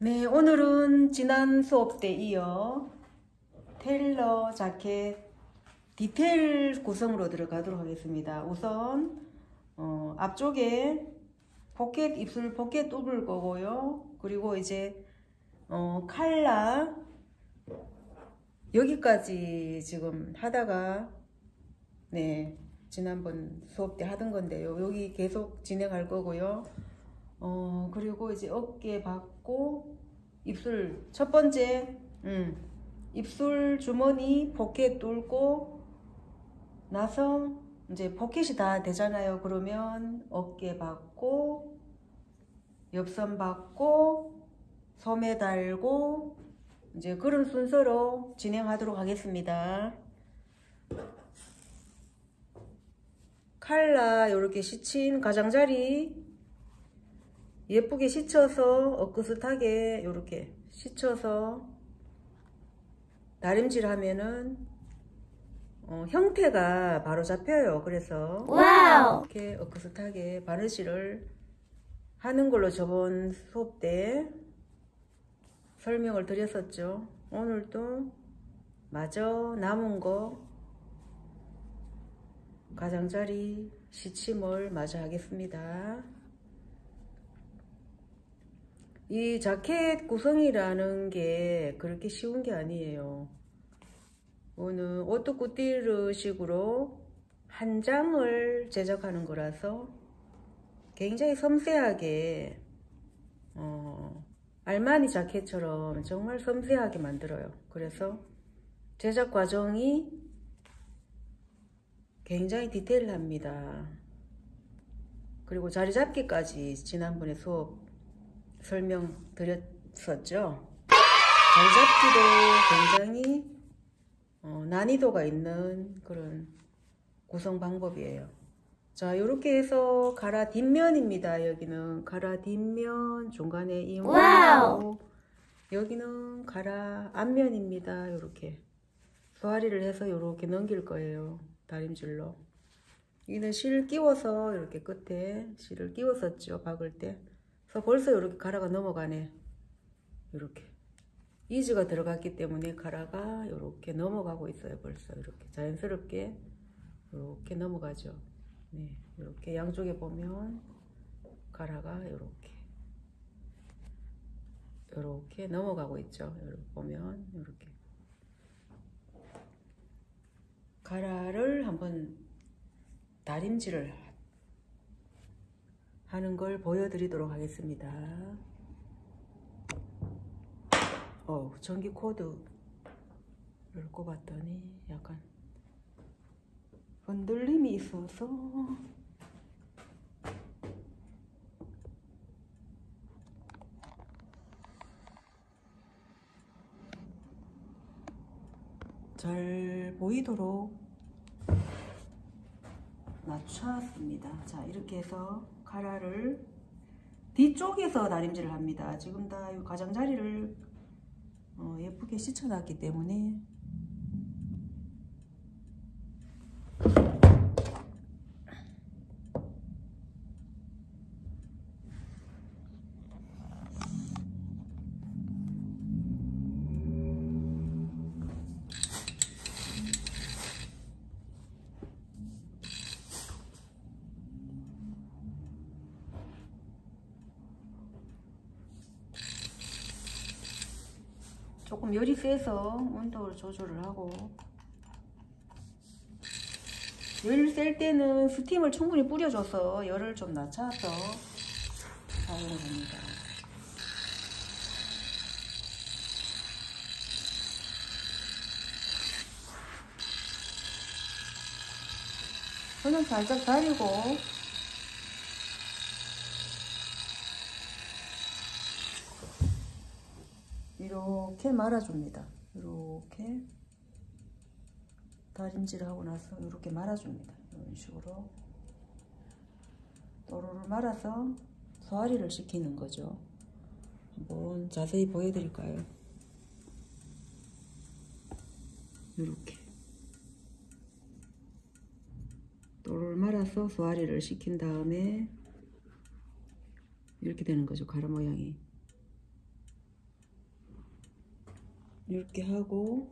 네, 오늘은 지난 수업 때 이어 테일러 자켓 디테일 구성으로 들어가도록 하겠습니다. 우선 앞쪽에 포켓 입술 포켓 뚫을 거고요. 그리고 이제 칼라 여기까지 지금 하다가 네, 지난번 수업 때 하던 건데요. 여기 계속 진행할 거고요. 그리고 이제 어깨 받고 입술 첫 번째 입술 주머니 포켓 뚫고 나서 이제 포켓이 다 되잖아요. 그러면 어깨 받고 옆선 받고 소매 달고 이제 그런 순서로 진행하도록 하겠습니다. 칼라 이렇게 씻힌 가장자리 예쁘게 씻혀서 엊그슷하게 이렇게 씻혀서 다림질 하면은 형태가 바로 잡혀요. 그래서 와우! 이렇게 엊그슷하게 바느질을 하는 걸로 저번 수업 때 설명을 드렸었죠. 오늘도 마저 남은 거 가장자리 시침을 마저 하겠습니다. 이 자켓 구성이라는 게 그렇게 쉬운 게 아니에요. 오늘 오뚜꾸띠르 식으로 한 장을 제작하는 거라서 굉장히 섬세하게 알마니 자켓처럼 정말 섬세하게 만들어요. 그래서 제작 과정이 굉장히 디테일합니다. 그리고 자리 잡기까지 지난번에 수업 설명드렸었죠. 자리 잡기도 굉장히 난이도가 있는 그런 구성 방법이에요. 자, 이렇게 해서 가라 뒷면입니다. 여기는 가라 뒷면, 중간에 이음하고 여기는 가라 앞면입니다. 이렇게 소화리를 해서 이렇게 넘길 거예요. 다림질로. 여기는 실 끼워서 이렇게 끝에 실을 끼웠었죠. 박을 때. 그래서 벌써 이렇게 가라가 넘어가네. 이렇게 이즈가 들어갔기 때문에 가라가 이렇게 넘어가고 있어요. 벌써 이렇게 자연스럽게 이렇게 넘어가죠. 네, 이렇게 양쪽에 보면 가라가 이렇게 넘어가고 있죠. 이렇게 보면 이렇게 가라를 한번 다림질을 하는 걸 보여드리도록 하겠습니다. 전기 코드를 꼽았더니 약간 흔들림이 있어서 잘 보이도록 낮췄습니다. 자, 이렇게 해서 가라를 뒤쪽에서 다림질을 합니다. 지금 다 가장자리를 예쁘게 씻어놨기 때문에 조금 열이 세서 온도를 조절을 하고 열 셀 때는 스팀을 충분히 뿌려줘서 열을 좀 낮춰서 사용을 합니다. 손은 살짝 다리고 이렇게 말아줍니다. 이렇게 다림질을 하고 나서 이렇게 말아줍니다. 이런 식으로 또로를 말아서 소화리를 시키는 거죠. 한번 자세히 보여드릴까요? 이렇게 또로를 말아서 소화리를 시킨 다음에 이렇게 되는 거죠. 가라 모양이. 이렇게 하고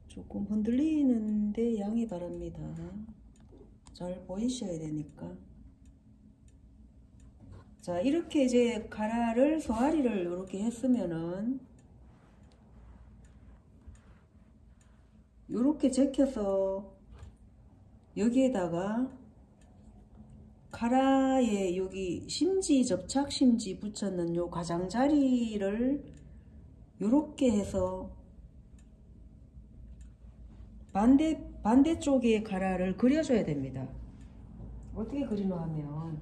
조금 흔들리는데 양해 바랍니다. 잘 보이셔야 되니까. 자, 이렇게 이제 가라를 소화리를 이렇게 했으면은 이렇게 제껴서 여기에다가 가라에 여기 심지 접착 심지 붙였는 요 가장자리를 요렇게 해서 반대쪽에 가라를 그려줘야 됩니다. 어떻게 그리노 하면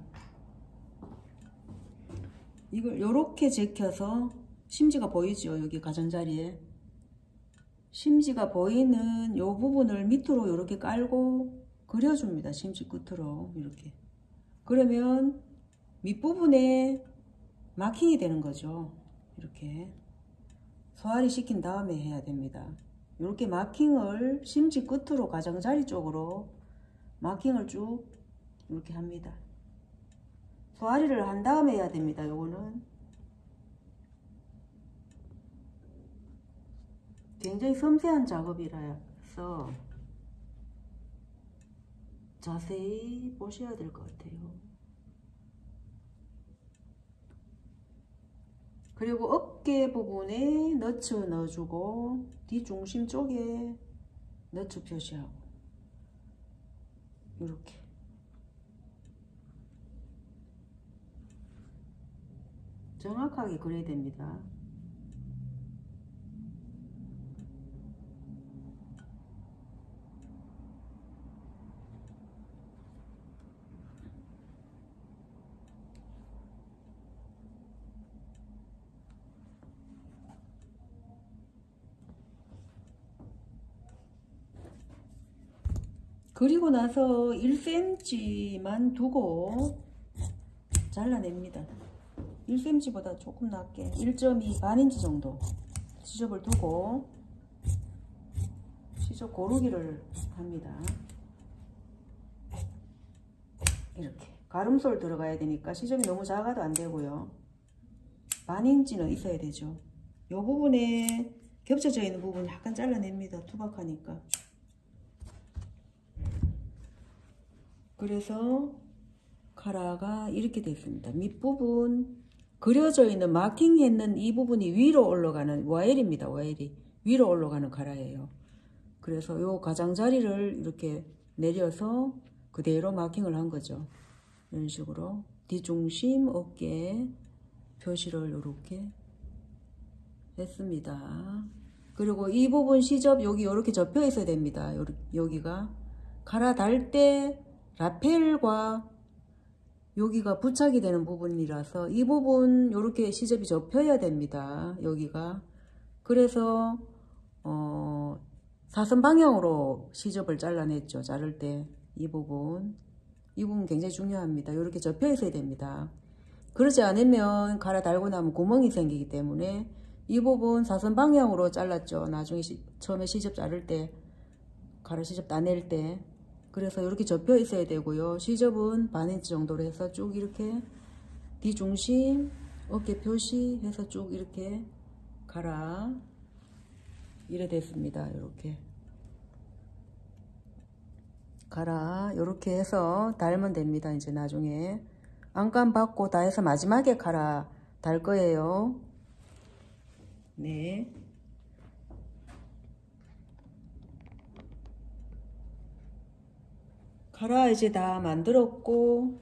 이걸 요렇게 제껴서 심지가 보이죠. 여기 가장자리에 심지가 보이는 요 부분을 밑으로 요렇게 깔고 그려줍니다. 심지 끝으로 이렇게. 그러면 밑부분에 마킹이 되는 거죠. 이렇게 소화리 시킨 다음에 해야 됩니다. 이렇게 마킹을 심지 끝으로 가장자리 쪽으로 마킹을 쭉 이렇게 합니다. 소화리를 한 다음에 해야 됩니다. 요거는 굉장히 섬세한 작업이라서 자세히 보셔야 될 것 같아요. 그리고 어깨 부분에 너츠 넣어주고 뒤중심 쪽에 너츠 표시하고 이렇게 정확하게 그려야 됩니다. 그리고 나서 1cm만 두고 잘라냅니다. 1cm보다 조금 낮게 1.2 반인치 정도 시접을 두고 시접 고르기를 합니다. 이렇게 가름솔 들어가야 되니까 시접이 너무 작아도 안 되고요. 반인치는 있어야 되죠. 이 부분에 겹쳐져 있는 부분 약간 잘라냅니다. 투박하니까. 그래서 카라가 이렇게 됐습니다. 밑부분 그려져 있는 마킹했는 이 부분이 위로 올라가는 와일입니다. 와일이 위로 올라가는 카라예요. 그래서 요 가장자리를 이렇게 내려서 그대로 마킹을 한 거죠. 이런 식으로 뒤중심 어깨 표시를 이렇게 했습니다. 그리고 이 부분 시접 여기 이렇게 접혀 있어야 됩니다. 여기가 카라 달 때 라펠과 여기가 부착이 되는 부분이라서 이 부분 이렇게 시접이 접혀야 됩니다. 여기가 그래서 사선 방향으로 시접을 잘라냈죠. 자를 때 이 부분 굉장히 중요합니다. 이렇게 접혀 있어야 됩니다. 그러지 않으면 갈아 달고 나면 구멍이 생기기 때문에 이 부분 사선 방향으로 잘랐죠. 나중에 처음에 시접 자를 때 가로 시접 따낼 때 그래서 이렇게 접혀 있어야 되고요. 시접은 반인치 정도로 해서 쭉 이렇게 뒤중심 어깨 표시해서 쭉 이렇게 가라 이래 됐습니다. 이렇게 가라 이렇게 해서 달면 됩니다. 이제 나중에 안감 받고 다 해서 마지막에 가라 달 거예요. 네. 가라 이제 다 만들었고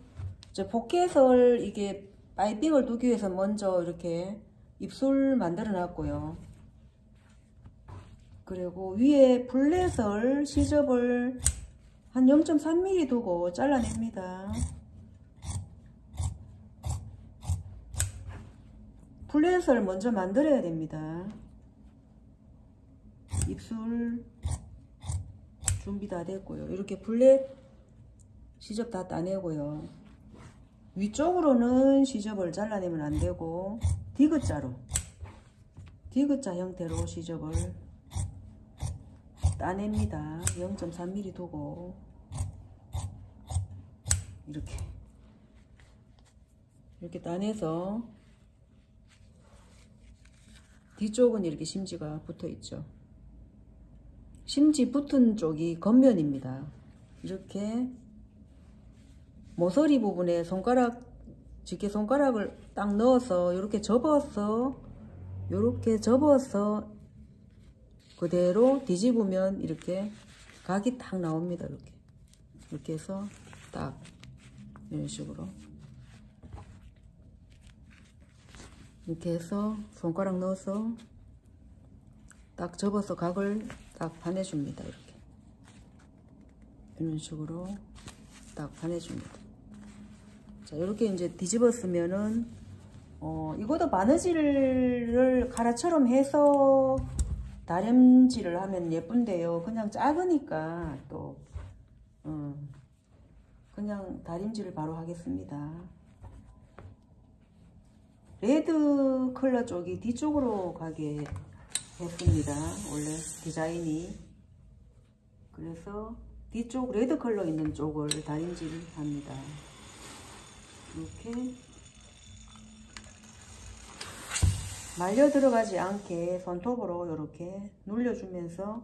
이제 포켓을 이게 파이핑을 두기 위해서 먼저 이렇게 입술 만들어 놨고요. 그리고 위에 플랫을 시접을 한 0.3mm 두고 잘라냅니다. 플랫을 먼저 만들어야 됩니다. 입술 준비 다 됐고요. 이렇게 플랫 시접 다 따내고요. 위쪽으로는 시접을 잘라내면 안 되고 디귿자로 디귿자 형태로 시접을 따냅니다. 0.3mm 두고 이렇게 따내서 뒤쪽은 이렇게 심지가 붙어 있죠. 심지 붙은 쪽이 겉면입니다. 이렇게 모서리 부분에 집게 손가락을 딱 넣어서 이렇게 접어서 그대로 뒤집으면 이렇게 각이 딱 나옵니다. 이렇게 해서 딱 이런 식으로 이렇게 해서 손가락 넣어서 딱 접어서 각을 딱 반해줍니다. 이런 식으로 딱 반해줍니다. 자, 이렇게 이제 뒤집었으면은 이것도 바느질을 가라처럼 해서 다림질을 하면 예쁜데요. 그냥 작으니까 또 그냥 다림질을 바로 하겠습니다. 레드 컬러 쪽이 뒤쪽으로 가게 했습니다. 원래 디자인이. 그래서 뒤쪽 레드 컬러 있는 쪽을 다림질 합니다. 이렇게 말려 들어가지 않게 손톱으로 이렇게 눌려주면서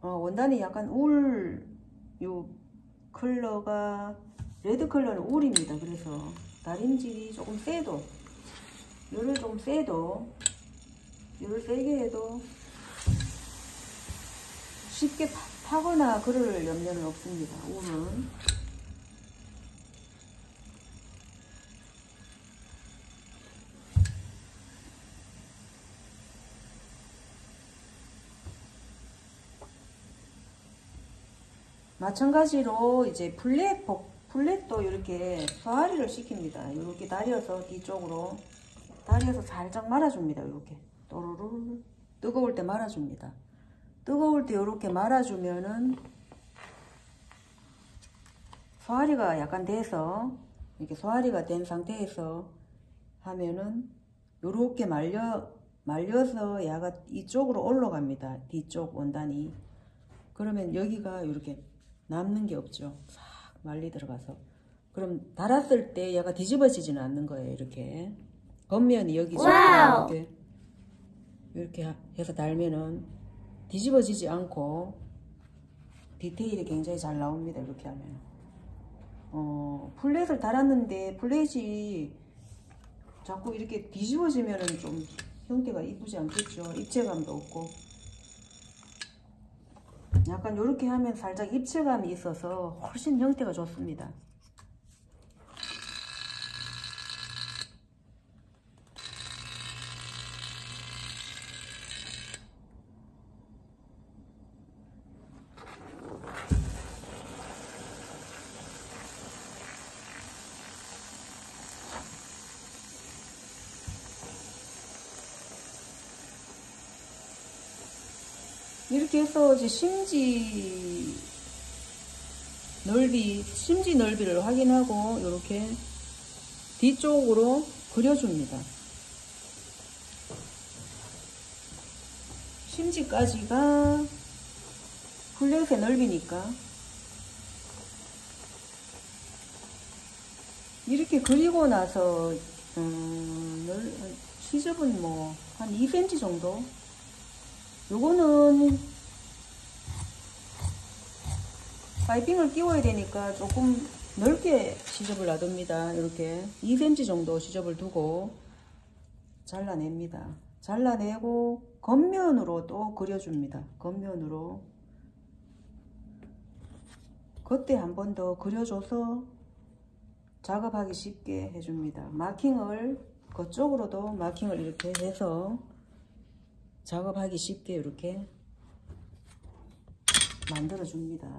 원단이 약간 요 컬러가 레드 컬러는 울입니다. 그래서 다림질이 조금 세도 요를 좀 세도 요를 세게 해도 쉽게 타거나 그럴 염려는 없습니다. 울은 마찬가지로 이제 플랫도 이렇게 소화리를 시킵니다. 이렇게 다려서 뒤쪽으로 다려서 살짝 말아줍니다. 이렇게 또르르 뜨거울 때 말아줍니다. 뜨거울 때 이렇게 말아주면은 소화리가 약간 돼서 이렇게 소화리가 된 상태에서 하면은 이렇게 말려서 야가 이쪽으로 올라갑니다. 뒤쪽 원단이. 그러면 여기가 이렇게 남는 게 없죠. 싹 말리 들어가서. 그럼 달았을 때 얘가 뒤집어지지는 않는 거예요. 이렇게 겉면이 여기 이렇게 해서 달면은 뒤집어지지 않고 디테일이 굉장히 잘 나옵니다. 이렇게 하면 플랫을 달았는데 플랫이 자꾸 이렇게 뒤집어지면은 좀 형태가 이쁘지 않겠죠. 입체감도 없고. 약간 이렇게 하면 살짝 입체감이 있어서 훨씬 형태가 좋습니다. 이렇게 해서 이제 심지 넓이를 확인하고 이렇게 뒤쪽으로 그려줍니다. 심지까지가 플랫의 넓이니까 이렇게 그리고 나서 시접은 뭐 한 2cm 정도. 요거는 파이핑을 끼워야 되니까 조금 넓게 시접을 놔둡니다. 이렇게 2cm 정도 시접을 두고 잘라냅니다. 잘라내고 겉면으로 또 그려줍니다. 겉면으로 겉에 한 번 더 그려줘서 작업하기 쉽게 해줍니다. 마킹을 그쪽으로도 마킹을 이렇게 해서 작업하기 쉽게 이렇게 만들어 줍니다.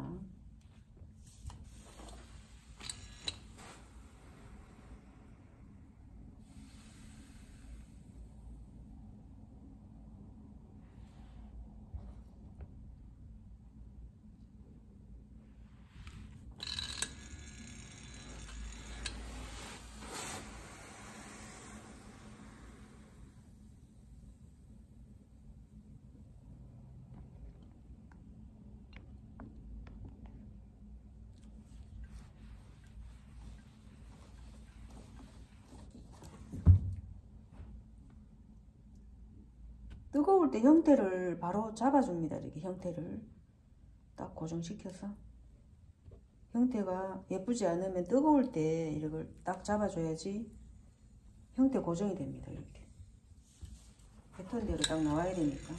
뜨거울 때 형태를 바로 잡아줍니다. 이렇게 형태를 딱 고정시켜서. 형태가 예쁘지 않으면 뜨거울 때 이걸 딱 잡아줘야지 형태 고정이 됩니다. 이렇게 패턴대로 딱 나와야 되니까.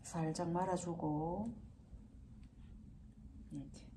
살짝 말아주고 이렇게.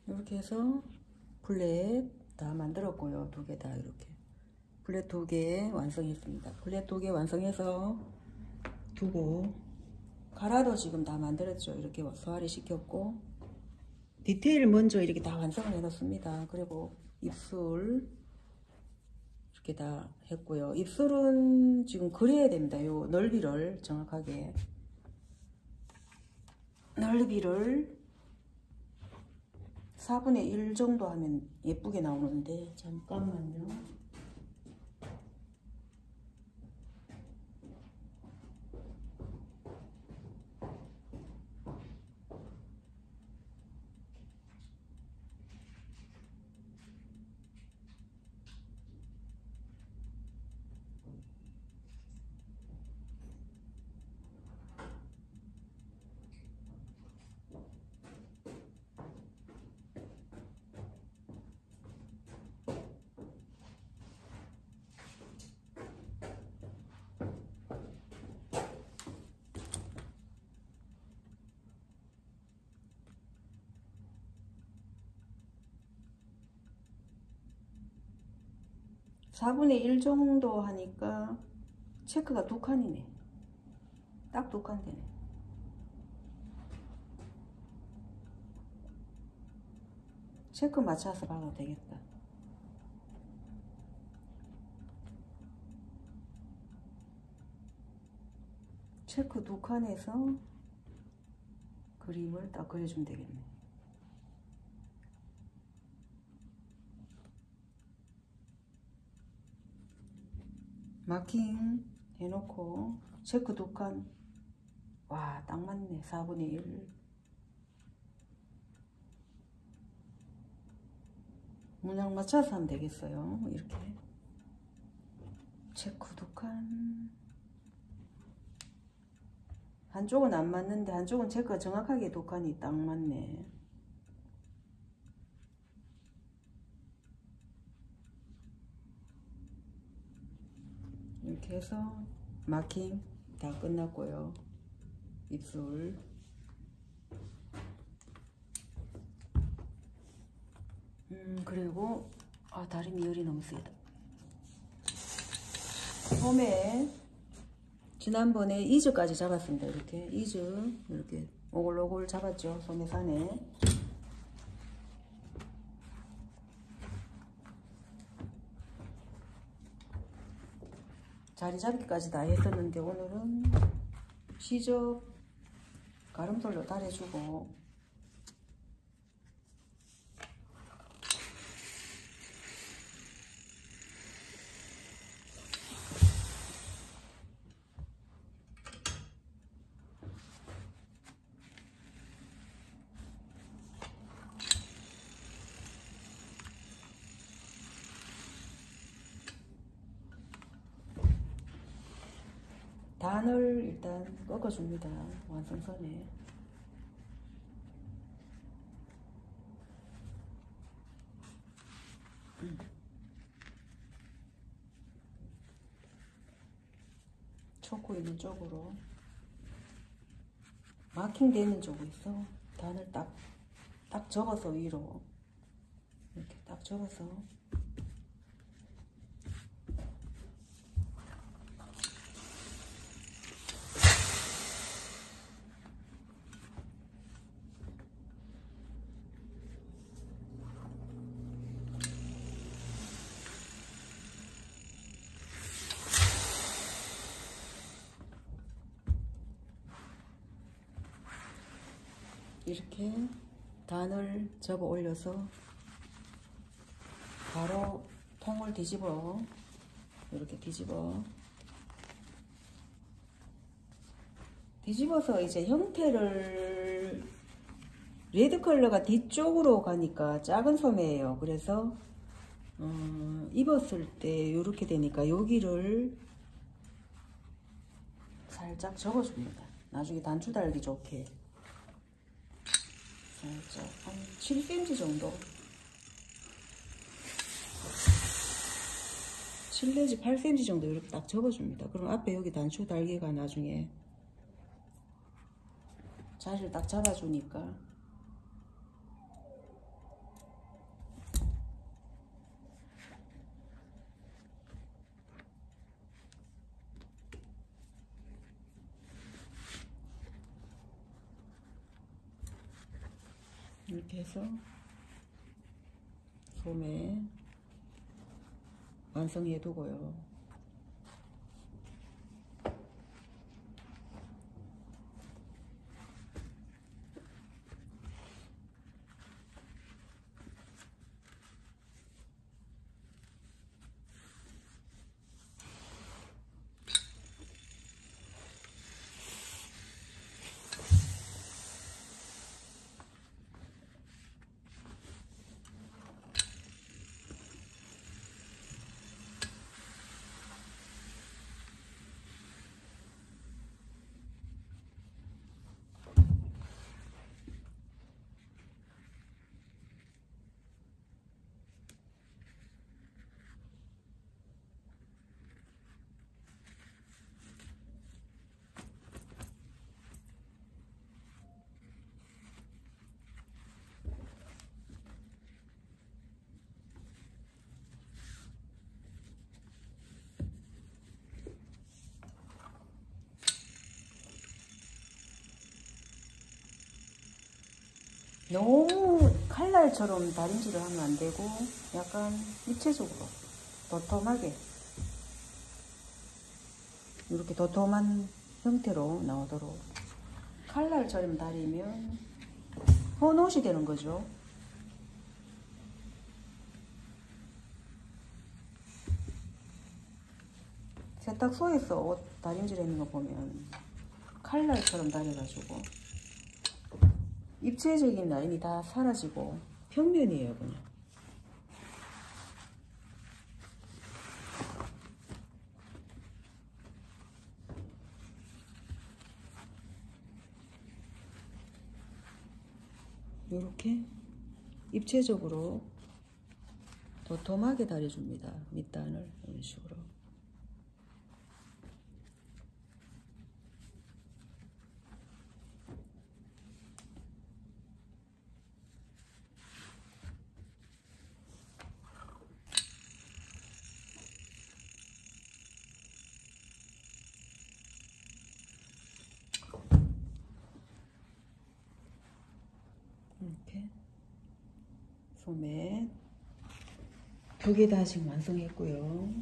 이렇게 해서 블렛 다 만들었고요. 2개 다 이렇게 블렛 2개 완성했습니다. 블렛 2개 완성해서 두고 가라도 지금 다 만들었죠. 이렇게 소화를 시켰고 디테일 먼저 이렇게 다 완성을 해 놓습니다. 그리고 입술 이렇게 다 했고요. 입술은 지금 그려야 됩니다. 요 넓이를 정확하게 넓이를 4분의 1 정도 하면 예쁘게 나오는데 잠깐만요. (4분의 1) 정도 하니까 체크가 2칸이네. 딱 2칸 되네. 체크 맞춰서 봐도 되겠다. 체크 2칸에서 그림을 딱 그려주면 되겠네. 마킹 해놓고 체크 2칸. 와, 딱 맞네. 4분의 1. 문양 맞춰서 하면 되겠어요. 이렇게 체크 2칸. 한쪽은 안 맞는데 한쪽은 체크가 정확하게 2칸이 딱 맞네. 이렇게 해서 마킹 다 끝났고요. 입술 그리고 다리미 열이 너무 세다. 소매 지난번에 이즈까지 잡았습니다. 이렇게 이즈 이렇게 오글오글 잡았죠. 소매산에 자리 잡기까지 다 했었는데 오늘은 시접 가름돌로 달해주고 단을 일단 꺾어줍니다. 완성선에. 초코 있는 쪽으로 마킹 되는 쪽에서 단을 딱 접어서 위로 이렇게 딱 접어서 이렇게 단을 접어 올려서 바로 통을 뒤집어 이렇게 뒤집어서 이제 형태를 레드 컬러가 뒤쪽으로 가니까 작은 소매예요. 그래서 입었을 때 이렇게 되니까 여기를 살짝 접어줍니다. 나중에 단추 달기 좋게 살짝 한 7cm 정도 7 내지 8cm 정도 이렇게 딱 접어줍니다. 그럼 앞에 여기 단추 달기가 나중에 자리를 딱 잡아주니까 이렇게 해서 소매 완성해 두고요. 너무 칼날처럼 다림질을 하면 안 되고 약간 입체적으로 도톰하게 이렇게 도톰한 형태로 나오도록 칼날처럼 다리면 헌옷이 되는 거죠. 세탁소에서 옷 다림질 했는 거 보면 칼날처럼 다려가지고 입체적인 라인이 다 사라지고 평면이에요. 그냥 이렇게 입체적으로 도톰하게 다려줍니다. 밑단을 이런 식으로. 이렇게 소매 2개 다 지금 완성했고요.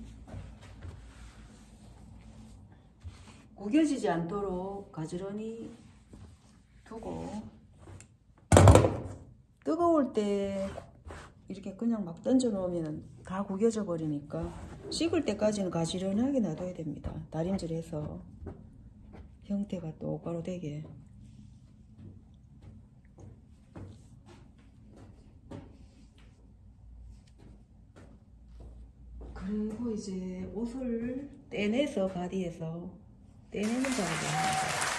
구겨지지 않도록 가지런히 두고 뜨거울 때 이렇게 그냥 막 던져 놓으면 다 구겨져 버리니까 식을 때까지는 가지런하게 놔둬야 됩니다. 다림질해서 형태가 똑바로 되게. 그리고 이제 옷을 떼내서 바디에서 떼내는 작업을 합니다.